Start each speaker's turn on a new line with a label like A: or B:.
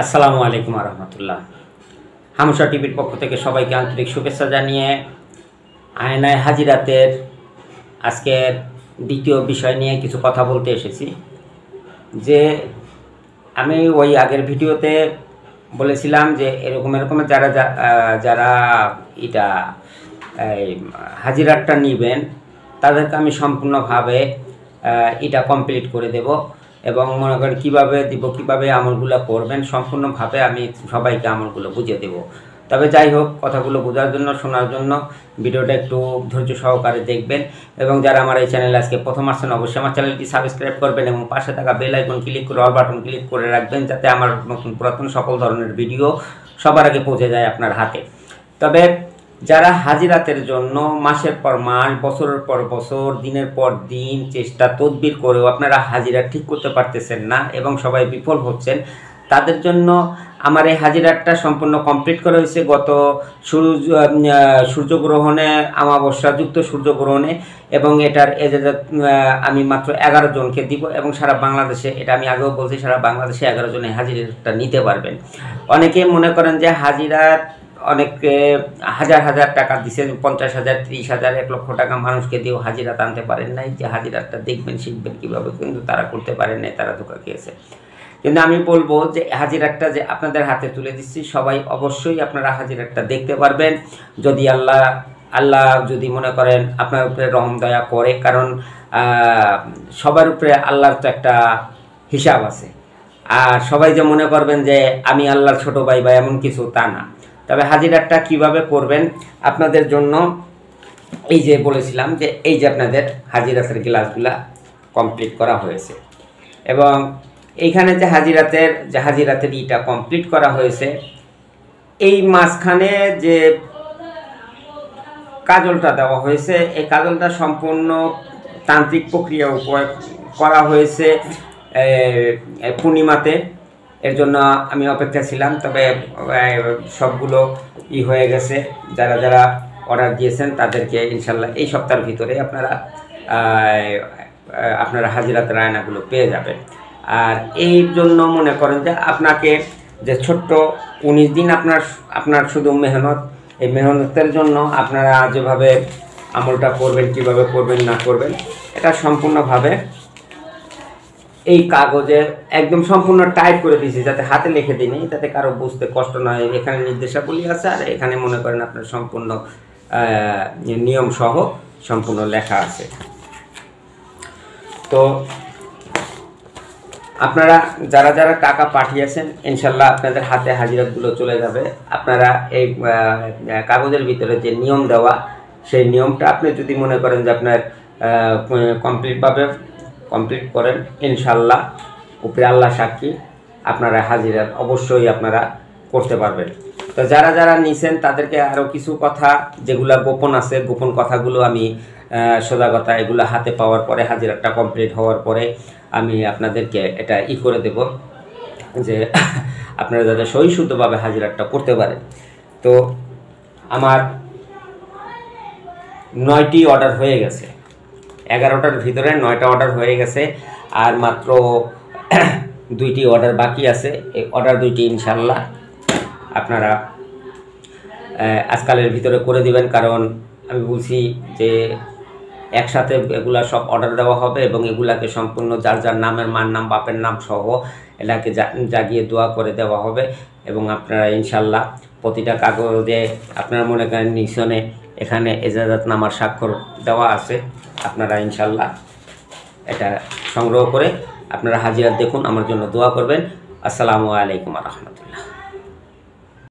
A: আসসালামু আলাইকুম রহমতুল্লাহ। হামশা টিভির পক্ষ থেকে সবাইকে আন্তরিক শুভেচ্ছা জানিয়ে আয়নায় হাজিরাতের আজকের দ্বিতীয় বিষয় নিয়ে কিছু কথা বলতে এসেছি। যে আমি ওই আগের ভিডিওতে বলেছিলাম যে এরকম যারা যারা এটা হাজিরাতটা নেবেন তাদেরকে আমি সম্পূর্ণভাবে এটা কমপ্লিট করে দেব এবং মনে করেন কীভাবে দিব, কীভাবে আমলগুলো করবেন, সম্পূর্ণভাবে আমি সবাইকে আমলগুলো বুঝিয়ে দেব। তবে যাই হোক, কথাগুলো বোঝার জন্য, শোনার জন্য ভিডিওটা একটু ধৈর্য সহকারে দেখবেন এবং যারা আমার এই চ্যানেলে আজকে প্রথম আসছেন অবশ্যই আমার চ্যানেলটি সাবস্ক্রাইব করবেন এবং পাশে থাকা বেল আইকন ক্লিক করে অল বাটন ক্লিক করে রাখবেন, যাতে আমার নতুন পুরাতন সকল ধরনের ভিডিও সবার আগে পৌঁছে যায় আপনার হাতে। তবে যারা হাজিরাতের জন্য মাসের পর মাস, বছরের পর বছর, দিনের পর দিন চেষ্টা তদবির করেও আপনারা হাজিরা ঠিক করতে পারতেছেন না এবং সবাই বিফল হচ্ছেন, তাদের জন্য আমার এই হাজিরাতটা সম্পূর্ণ কমপ্লিট করা হয়েছে গত সূর্যগ্রহণে, অমাবস্যাযুক্ত সূর্যগ্রহণে, এবং এটার এজাজত আমি মাত্র 11 জনকে দিব এবং সারা বাংলাদেশে, এটা আমি আগেও বলছি, সারা বাংলাদেশে 11 জনে হাজিরাটা নিতে পারবেন। অনেকে মনে করেন যে হাজিরাত অনেকে হাজার হাজার টাকা দিচ্ছেন, 50,000, 30,000, 1 লক্ষ টাকা মানুষকে দিয়েও হাজিরাত আনতে পারেন নাই, যে হাজিরাতটা দেখবেন শিখবেন কীভাবে, কিন্তু তারা করতে পারেন নাই, তারা ধোঁকা খেয়েছে। কিন্তু আমি বলবো যে হাজিরাতটা যে আপনাদের হাতে তুলে দিচ্ছি, সবাই অবশ্যই আপনারা হাজিরাতটা দেখতে পারবেন যদি আল্লাহ যদি মনে করেন আপনার উপরে রহম দয়া করে, কারণ সবার উপরে আল্লাহর তো একটা হিসাব আছে। আর সবাই যে মনে করবেন যে আমি আল্লাহর ছোট ভাই বা এমন কিছু, তা না। তবে হাজিরাতটা কিভাবে করবেন আপনাদের জন্য এই যে বলেছিলাম যে এই যে আপনাদের হাজিরাতের ক্লাসগুলা কমপ্লিট করা হয়েছে এবং এইখানে যে হাজিরাতের ইটা কমপ্লিট করা হয়েছে, এই মাঝখানে যে কাজলটা দেওয়া হয়েছে, এই কাজলটা সম্পূর্ণ তান্ত্রিক প্রক্রিয়া করা হয়েছে পূর্ণিমাতে। এর জন্য আমি অপেক্ষা ছিলাম, তবে সবগুলো হয়ে গেছে। যারা যারা অর্ডার দিয়েছেন তাদেরকে ইনশাল্লাহ এই সপ্তাহের ভিতরে আপনারা হাজিরাতের আয়নাগুলো পেয়ে যাবেন। আর এই জন্য মনে করেন যে আপনাকে যে ছোট্ট 19 দিন আপনার শুধু মেহনত, এই মেহনতের জন্য আপনারা যেভাবে আমলটা করবেন, কিভাবে করবেন না করবেন, এটা সম্পূর্ণভাবে এই কাগজে একদম সম্পূর্ণ টাইপ করে দিয়েছি, যাতে হাতে লিখে দিই, যাতে কারো বুঝতে কষ্ট না হয়। এখানে নির্দেশাবলী আছে আর এখানে মনে করেন আপনার সম্পূর্ণ নিয়ম সহ সম্পূর্ণ লেখা আছে। তো আপনারা যারা যারা টাকা পাঠিয়েছেন ইনশাল্লাহ আপনাদের হাতে হাজিরাতগুলো চলে যাবে। আপনারা এই কাগজের ভিতরে যে নিয়ম দেওয়া, সেই নিয়মটা আপনি যদি মনে করেন যে আপনার কমপ্লিট করেন, ইনশাল্লাহ উপরে আল্লাহ সাক্ষী, আপনারা হাজিরাত অবশ্যই আপনারা করতে পারবেন। তো যারা যারা নিছেন তাদেরকে আরও কিছু কথা যেগুলো গোপন আছে, গোপন কথাগুলো আমি সোজা কথা এগুলো হাতে পাওয়ার পরে, হাজিরাতটা কমপ্লিট হওয়ার পরে আমি আপনাদেরকে এটা করে দেব যে আপনারা যাতে সহি শুদ্ধভাবে হাজিরাতটা করতে পারেন। তো আমার 9টি অর্ডার হয়ে গেছে, 11টার ভিতরে 9টা অর্ডার হয়ে গেছে, আর মাত্র 2টি অর্ডার বাকি আছে। এই অর্ডার 2টি ইনশাল্লাহ আপনারা আজকালের ভিতরে করে দিবেন, কারণ আমি বলছি যে একসাথে এগুলা সব অর্ডার দেওয়া হবে এবং এগুলাকে সম্পূর্ণ যার যার নামের, মার নাম, বাপের নাম সহ এটাকে জাগিয়ে দোয়া করে দেওয়া হবে এবং আপনারা ইনশাল্লাহ প্রতিটা কাগজে আপনারা মনে করেন নিশনে এখানে এজাজত নামার স্বাক্ষর দেওয়া আছে। আপনারা ইনশাল্লাহ এটা সংগ্রহ করে আপনারা হাজিরাত দেখুন, আমার জন্য দোয়া করবেন। আসসালামু আলাইকুম রহমতুল্লাহ।